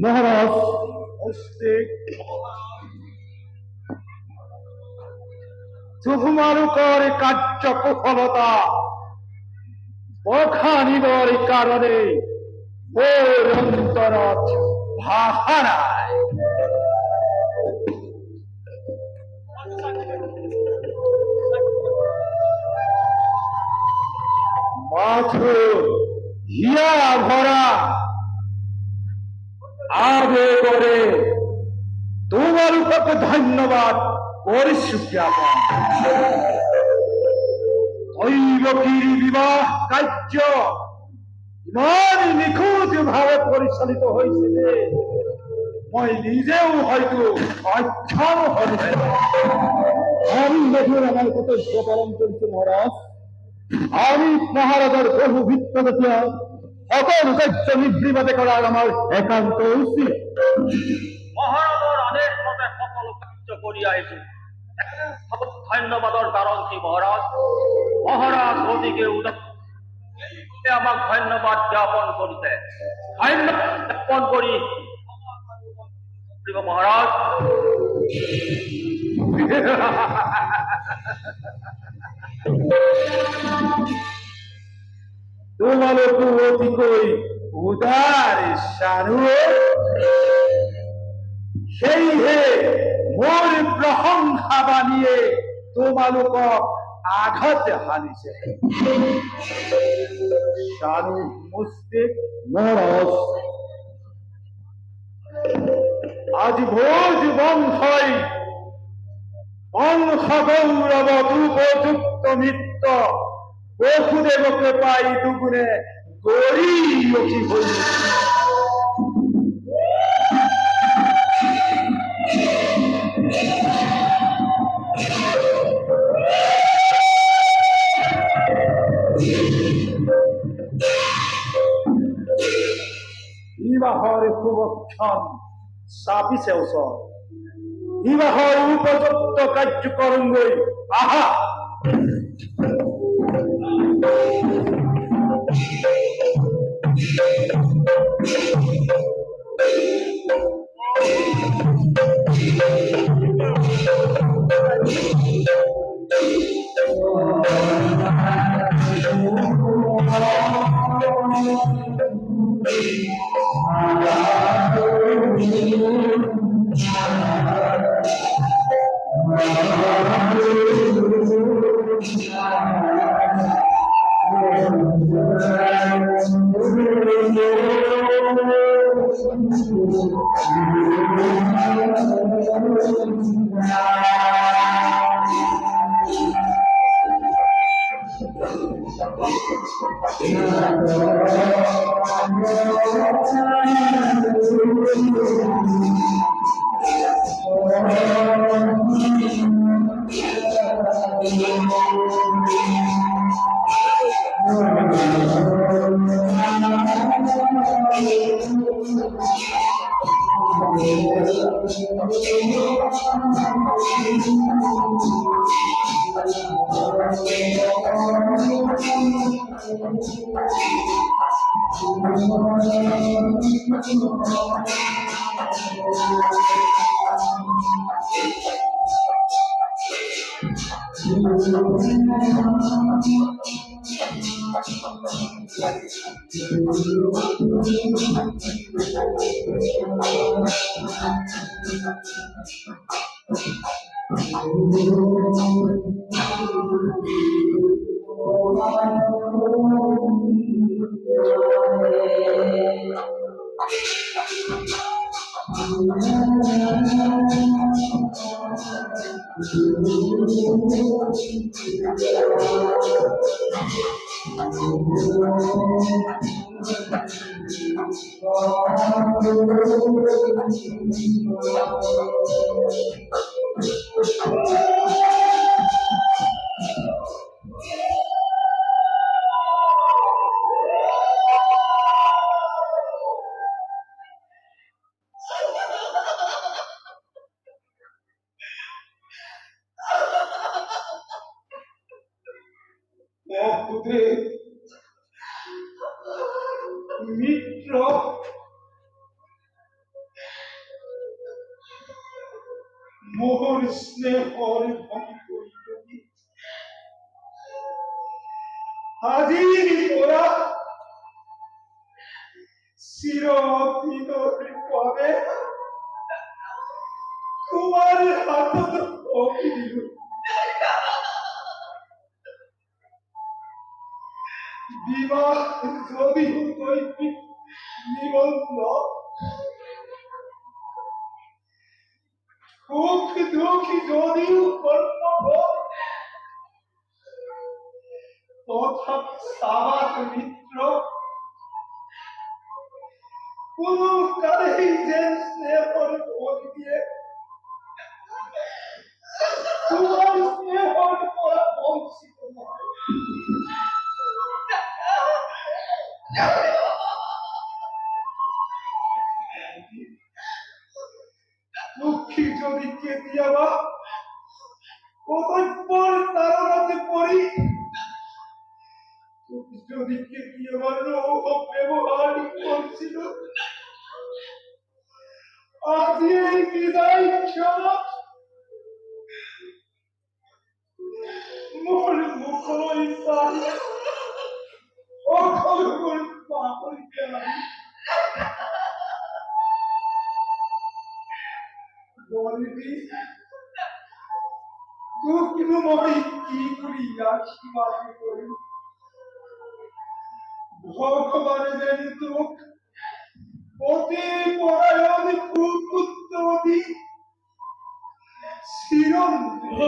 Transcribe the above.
মহারাজ তোমালোকৰ কাৰ্যকুশলতা বখানিবৰ কাৰণে মোৰ অন্তৰত ভাষা নাই। মাথো হিয়া ভরা আবেগরে তোমালোকক ধন্যবাদ কৰিছো জ্ঞাপন। দৈৱকীৰ বিবাহ কাৰ্য ইমান নিখুঁতভাৱে পৰিচালিত হৈছে যে মই নিজেও হয়তো অক্ষম হলোহেঁতেন। আমি দেখুন আমার কর্তব্য পালন করছি মহারাজ। আমি মহারাজার বহু ভিত্তগতিয়া সকল কার্য নিবৃমাতে করার আমার একান্ত উচিত। মহারাজৰ আদেশ মতে সকলো কাৰ্য কৰি আহিছো। ধন্যবাদৰ কাৰণ কি মহাৰাজ? মহাৰাজ অতিকে আমাক ধন্যবাদ জ্ঞাপন কৰিছে। ধন্যবাদ জ্ঞাপন কৰি মহাৰাজ তোমালোকো অতিকৈ উদাৰ সাৰু। সেয়েহে মোৰ প্ৰশংসা বাণীয়ে তোমালোকক আঘাত হানিছে। সাৰু মুস্তিক মহাৰাজ, আজি ভোজ বংশই বংশ গৌৰৱত উপযুক্ত মিত্ৰ বসুদেৱকে পাই দুগুণে গৰিয়সী হৈ বিবাহৰ শুভক্ষণ চাপিছে ওচৰ। বিবাহৰ উপযুক্ত কাৰ্যকৰণলৈ আহা। মহোদয়, মিত্র, মোহর স্নেহর ভঙ্গ হাজির তোরা চিরদিনের পরে তোমার হাতত অভিল বিবাহ যদিও দৈবিক নিবন্ধ সুখ দুঃখ যদিও কর্তব্য তথাপি সাবাত মিত্র কোন কালেই যে স্নেহর ভোগ দিয়ে তোমার স্নেহর পরা বঞ্চিত নয়। দুঃখী যদি কে দিয়াবা কতক্ষণ তারাতে পড়ি যদি কে দিয়াবার রোহ ব্যবহার করছিল আজ এই বিদায় ক্ষমা মোর মুখই তাই অখল মোর পাহল গেলাম বলবি দুঃখময় কি করি আশীর্বাদ করি ভগবানের দুঃখ অতি পরায়ণ কুপুত্রদি চিরঞ্জীব